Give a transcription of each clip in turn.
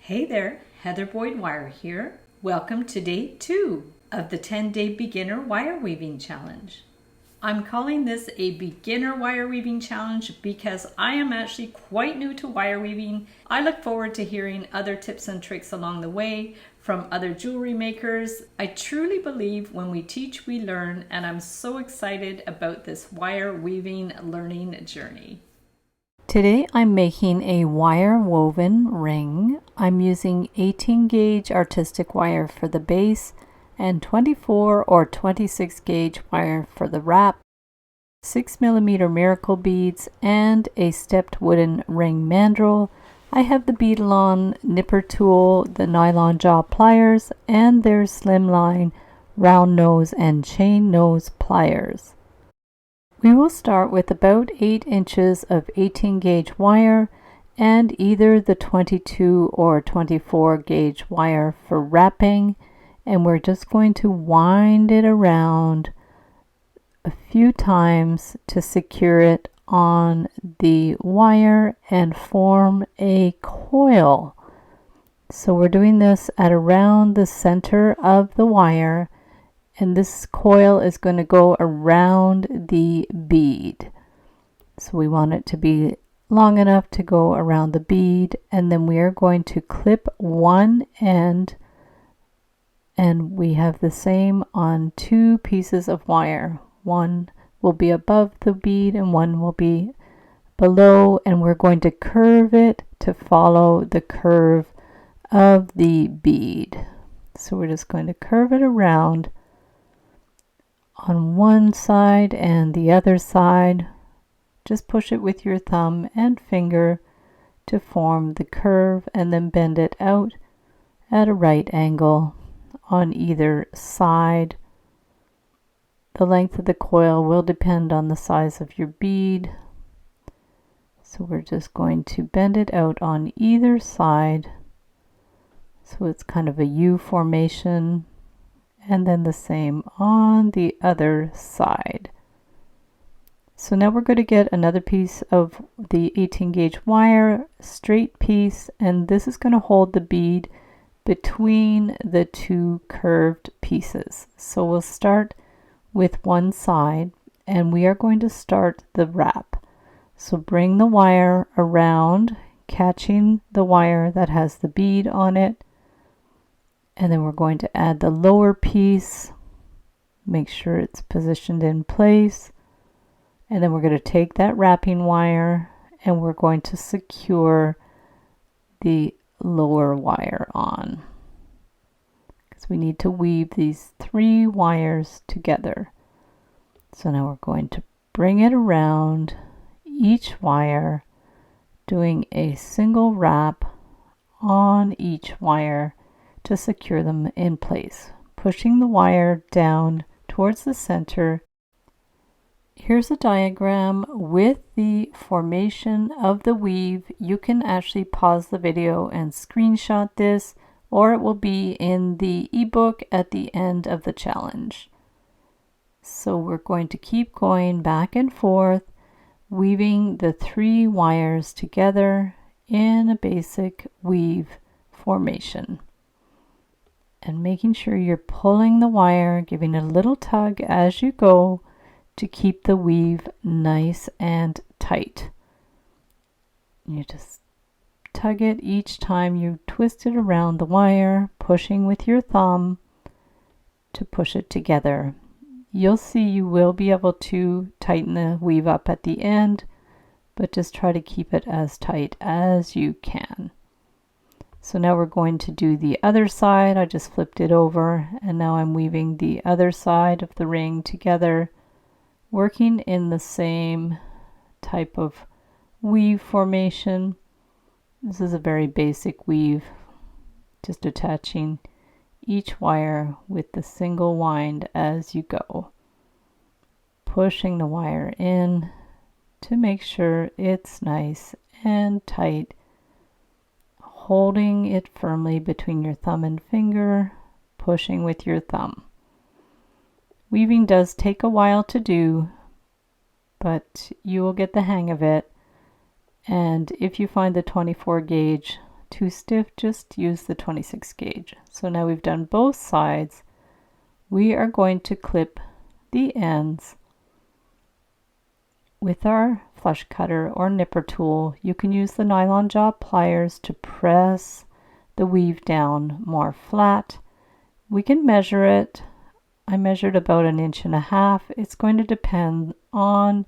Hey there, Heather Boyd Wire here. Welcome to day 2 of the 10-day beginner wire weaving challenge. I'm calling this a beginner wire weaving challenge because I am actually quite new to wire weaving. I look forward to hearing other tips and tricks along the way from other jewelry makers. I truly believe when we teach, we learn, and I'm so excited about this wire weaving learning journey. Today I'm making a wire woven ring. I'm using 18 gauge artistic wire for the base and 24 or 26 gauge wire for the wrap, 6mm miracle beads, and a stepped wooden ring mandrel. I have the Beadalon nipper tool, the nylon jaw pliers, and their slimline round nose and chain nose pliers. We will start with about 8 inches of 18 gauge wire and either the 22 or 24 gauge wire for wrapping, and we're just going to wind it around a few times to secure it on the wire and form a coil. So we're doing this at around the center of the wire, and this coil is going to go around the bead. So we want it to be long enough to go around the bead, and then we are going to clip one end, and we have the same on 2 pieces of wire. One will be above the bead and one will be below, and we're going to curve it to follow the curve of the bead. So we're just going to curve it around on one side and the other side. Just push it with your thumb and finger to form the curve, and then bend it out at a right angle on either side. The length of the coil will depend on the size of your bead. So we're just going to bend it out on either side. So it's kind of a U formation, and then the same on the other side. So now we're going to get another piece of the 18 gauge wire, straight piece, and this is going to hold the bead between the 2 curved pieces. So we'll start with one side, and we are going to start the wrap. So bring the wire around, catching the wire that has the bead on it, and then we're going to add the lower piece. Make sure it's positioned in place, and then we're going to take that wrapping wire and we're going to secure the lower wire on, because we need to weave these 3 wires together. So now we're going to bring it around each wire, doing a single wrap on each wire to secure them in place, pushing the wire down towards the center. Here's a diagram with the formation of the weave. You can actually pause the video and screenshot this, or it will be in the ebook at the end of the challenge. So we're going to keep going back and forth, weaving the 3 wires together in a basic weave formation, and making sure you're pulling the wire, giving a little tug as you go to keep the weave nice and tight. You just tug it each time you twist it around the wire, pushing with your thumb to push it together. You'll see you will be able to tighten the weave up at the end, but just try to keep it as tight as you can. So now we're going to do the other side. I just flipped it over, and now I'm weaving the other side of the ring together, working in the same type of weave formation. This is a very basic weave, just attaching each wire with the single wind as you go, pushing the wire in to make sure it's nice and tight, holding it firmly between your thumb and finger, pushing with your thumb. Weaving does take a while to do, but you will get the hang of it. And if you find the 24 gauge too stiff, just use the 26 gauge. So now we've done both sides. We are going to clip the ends with our flush cutter or nipper tool. You can use the nylon jaw pliers to press the weave down more flat. We can measure it. I measured about 1.5 inches. It's going to depend on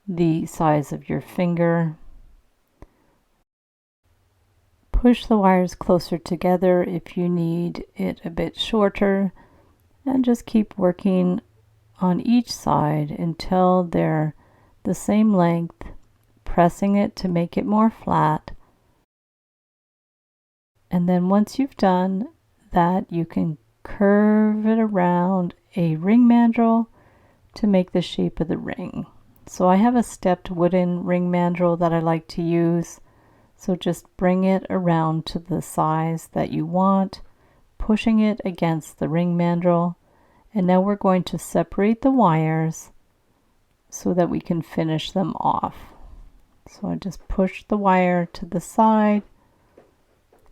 the size of your finger. Push the wires closer together if you need it a bit shorter, and just keep working on each side until they're the same length, pressing it to make it more flat. And then once you've done that, you can curve it around a ring mandrel to make the shape of the ring. So I have a stepped wooden ring mandrel that I like to use. So just bring it around to the size that you want, pushing it against the ring mandrel. And now we're going to separate the wires so that we can finish them off. So I just push the wire to the side,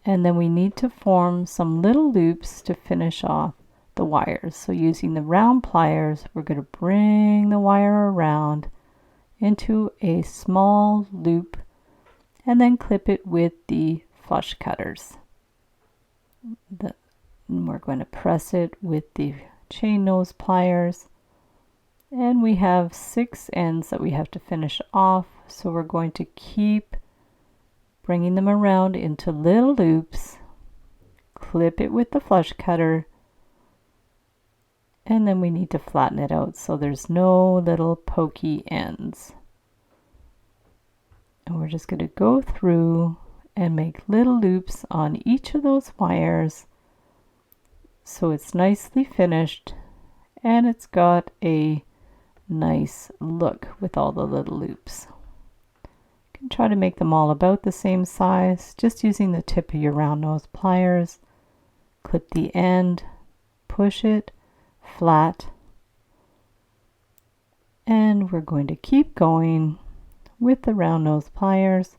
and then we need to form some little loops to finish off the wires. So using the round pliers, we're going to bring the wire around into a small loop and then clip it with the flush cutters. And we're going to press it with the chain nose pliers, and we have 6 ends that we have to finish off, so we're going to keep bringing them around into little loops, clip it with the flush cutter, and then we need to flatten it out so there's no little pokey ends. And we're just going to go through and make little loops on each of those wires so it's nicely finished and it's got a nice look with all the little loops. You can try to make them all about the same size, just using the tip of your round nose pliers. Clip the end, push it flat, and we're going to keep going with the round nose pliers,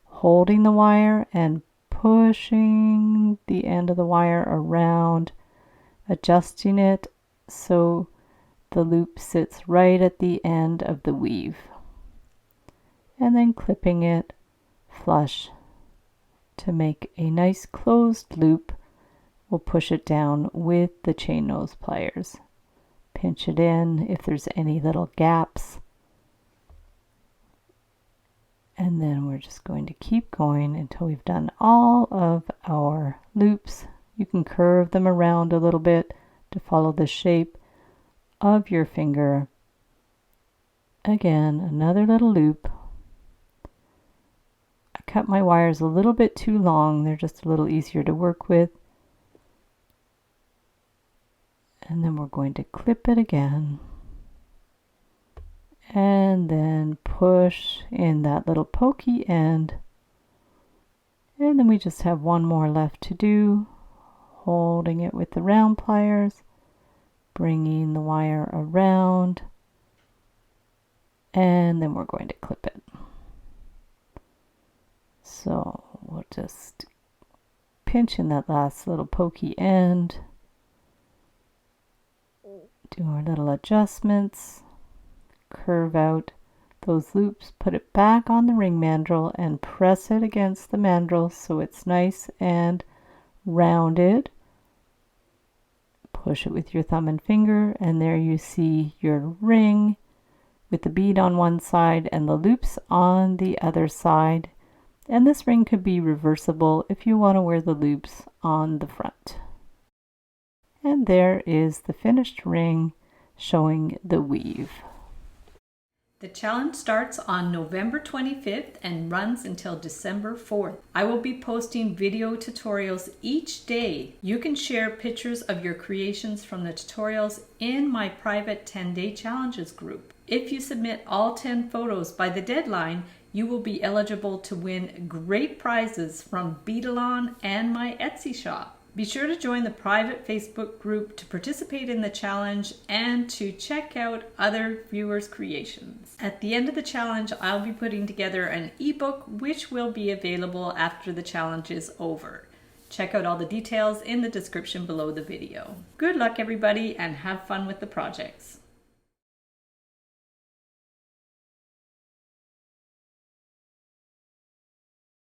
holding the wire and pushing the end of the wire around, adjusting it so the loop sits right at the end of the weave, and then clipping it flush to make a nice closed loop. We'll push it down with the chain nose pliers. Pinch it in if there's any little gaps. And then we're just going to keep going until we've done all of our loops. You can curve them around a little bit to follow the shape of your finger. Again, another little loop. I cut my wires a little bit too long. They're just a little easier to work with. And then we're going to clip it again. And then push in that little pokey end. And then we just have one more left to do. Holding it with the round pliers, bringing the wire around, and then we're going to clip it. So we'll just pinch in that last little pokey end, do our little adjustments, curve out those loops, put it back on the ring mandrel and press it against the mandrel so it's nice and rounded. Push it with your thumb and finger, and there you see your ring with the bead on one side and the loops on the other side. And this ring could be reversible if you want to wear the loops on the front. And there is the finished ring showing the weave. The challenge starts on November 25th and runs until December 4th. I will be posting video tutorials each day. You can share pictures of your creations from the tutorials in my private 10-day challenges group. If you submit all 10 photos by the deadline, you will be eligible to win great prizes from Beadalon and my Etsy shop. Be sure to join the private Facebook group to participate in the challenge and to check out other viewers' creations. At the end of the challenge, I'll be putting together an ebook which will be available after the challenge is over. Check out all the details in the description below the video. Good luck everybody and have fun with the projects.